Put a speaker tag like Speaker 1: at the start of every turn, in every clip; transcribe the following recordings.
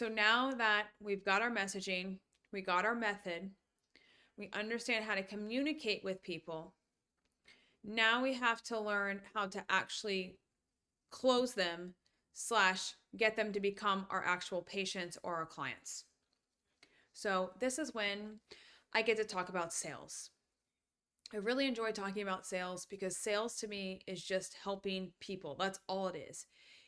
Speaker 1: So now that we've got our messaging, we got our method, we understand how to communicate with people, now we have to learn how to actually close them / get them to become our actual patients or our clients. So this is when I get to talk about sales. I really enjoy talking about sales because sales to me is just helping people. That's all it is.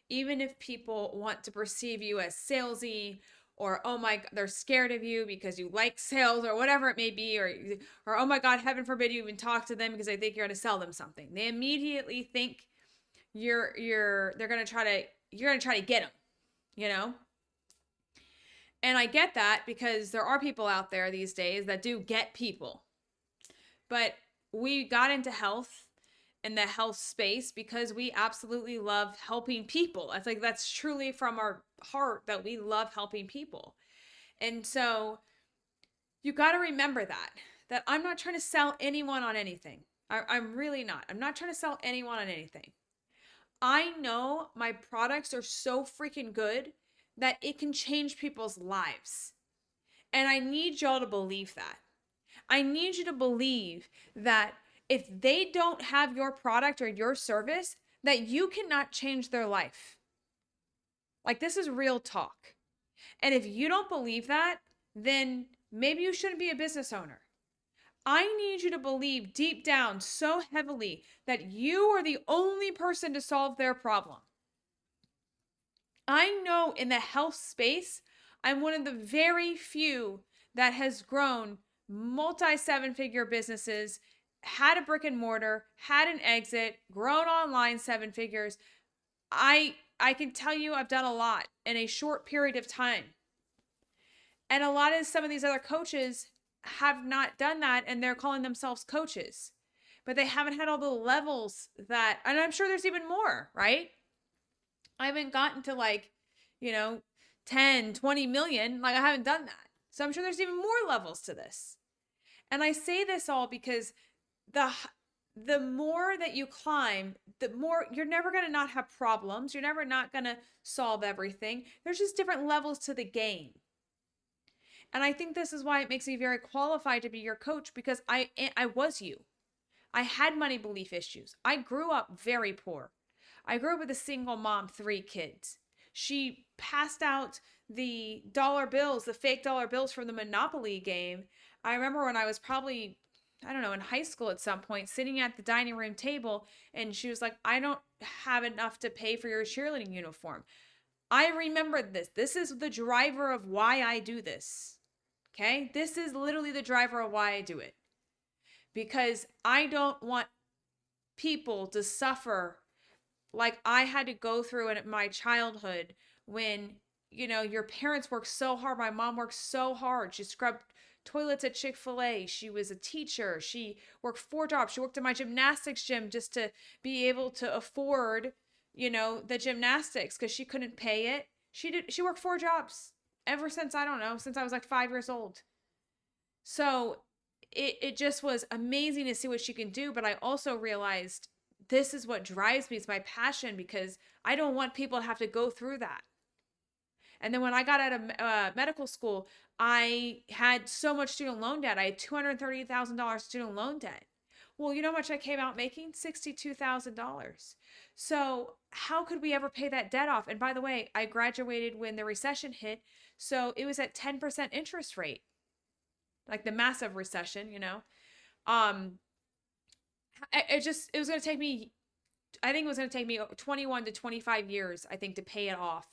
Speaker 1: Even if people want to perceive you as salesy, or oh my God, they're scared of you because you like sales or whatever it may be, or oh my God, heaven forbid you even talk to them because they think you're going to sell them something. They immediately think you're going to try to get them, you know? And I get that because there are people out there these days that do get people. But we got into health and the health space because we absolutely love helping people. That's truly from our heart that we love helping people. And so you got to remember that I'm not trying to sell anyone on anything. I'm really not. I'm not trying to sell anyone on anything. I know my products are so freaking good that it can change people's lives. And I need y'all to believe that. I need you to believe that if they don't have your product or your service, that you cannot change their life. Like, this is real talk. And if you don't believe that, then maybe you shouldn't be a business owner. I need you to believe deep down so heavily that you are the only person to solve their problem. I know in the health space, I'm one of the very few that has grown multi-7-figure businesses, had a brick and mortar, had an exit, grown online 7 figures. I can tell you I've done a lot in a short period of time. And a lot of some of these other coaches have not done that, and they're calling themselves coaches. But they haven't had all the levels that, and I'm sure there's even more, right? I haven't gotten to 10, 20 million. I haven't done that. So I'm sure there's even more levels to this. And I say this all because the more that you climb, the more you're never going to not have problems. You're never not going to solve everything. There's just different levels to the game. And I think this is why it makes me very qualified to be your coach, because I was you. I had money belief issues. I grew up very poor. I grew up with a single mom, 3 kids. She passed out the dollar bills, the fake dollar bills from the Monopoly game. I remember when I was probably, I don't know, in high school at some point, sitting at the dining room table, and she was like, I don't have enough to pay for your cheerleading uniform. I remember this. This is the driver of why I do this. Okay? This is literally the driver of why I do it. Because I don't want people to suffer like I had to go through in my childhood when, your parents worked so hard. My mom worked so hard. She scrubbed toilets at Chick-fil-A. She was a teacher. She worked 4 jobs. She worked in my gymnastics gym just to be able to afford, the gymnastics because she couldn't pay it. She worked 4 jobs ever since, I don't know, since I was 5 years old. So it just was amazing to see what she can do. But I also realized this is what drives me. It's my passion, because I don't want people to have to go through that. And then when I got out of medical school, I had so much student loan debt. I had $230,000 student loan debt. Well, you know how much I came out making? $62,000. So how could we ever pay that debt off? And by the way, I graduated when the recession hit. So it was at 10% interest rate, like the massive recession, It was going to take me, I think it was going to take me 21 to 25 years, I think, to pay it off,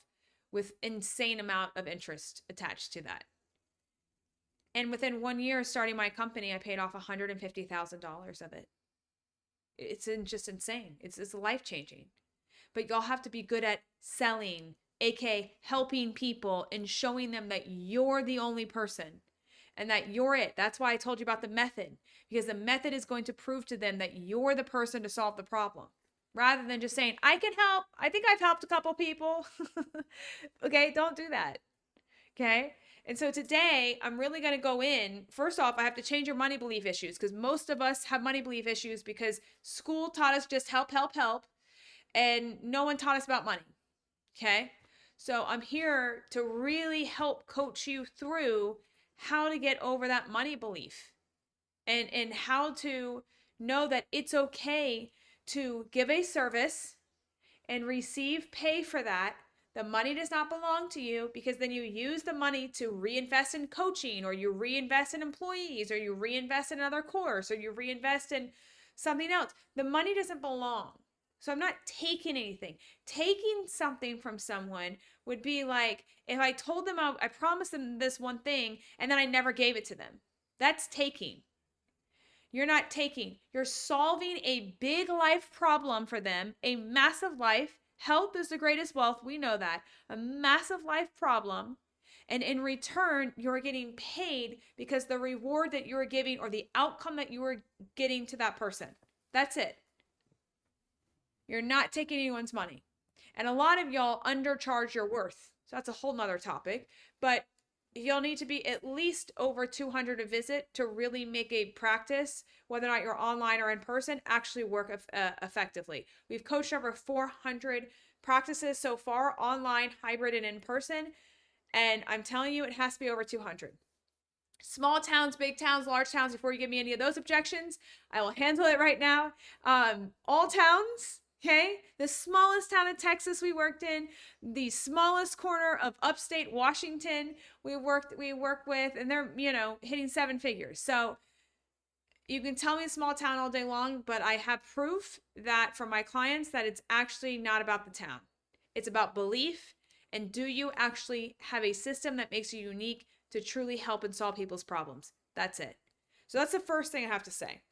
Speaker 1: with insane amount of interest attached to that. And within 1 year starting my company, I paid off $150,000 of it. It's just insane. It's life-changing. But y'all have to be good at selling, aka helping people and showing them that you're the only person and that you're it. That's why I told you about the method, because the method is going to prove to them that you're the person to solve the problem, rather than just saying, I can help. I think I've helped a couple people. Okay, don't do that. Okay. And so today I'm really going to go in. First off, I have to change your money belief issues, because most of us have money belief issues because school taught us just help, help, help. And no one taught us about money. Okay. So I'm here to really help coach you through how to get over that money belief and how to know that it's okay to give a service and receive pay for that. The money does not belong to you, because then you use the money to reinvest in coaching, or you reinvest in employees, or you reinvest in another course, or you reinvest in something else. The money doesn't belong. So I'm not taking anything. Taking something from someone would be like if I told them I promised them this one thing and then I never gave it to them. That's taking. You're not taking. You're solving a big life problem for them, a massive life. Health is the greatest wealth. We know that. A massive life problem. And in return, you're getting paid because the reward that you're giving, or the outcome that you are getting to that person. That's it. You're not taking anyone's money. And a lot of y'all undercharge your worth. So that's a whole nother topic. But you'll need to be at least over 200 a visit to really make a practice, whether or not you're online or in person, actually work effectively. We've coached over 400 practices so far, online, hybrid, and in person. And I'm telling you, it has to be over 200. Small towns, big towns, large towns, before you give me any of those objections, I will handle it right now. All towns, okay? The smallest town in Texas we worked in, the smallest corner of upstate Washington we work with, and they're, hitting 7 figures. So you can tell me small town all day long, but I have proof that for my clients that it's actually not about the town. It's about belief, and do you actually have a system that makes you unique to truly help and solve people's problems? That's it. So that's the first thing I have to say.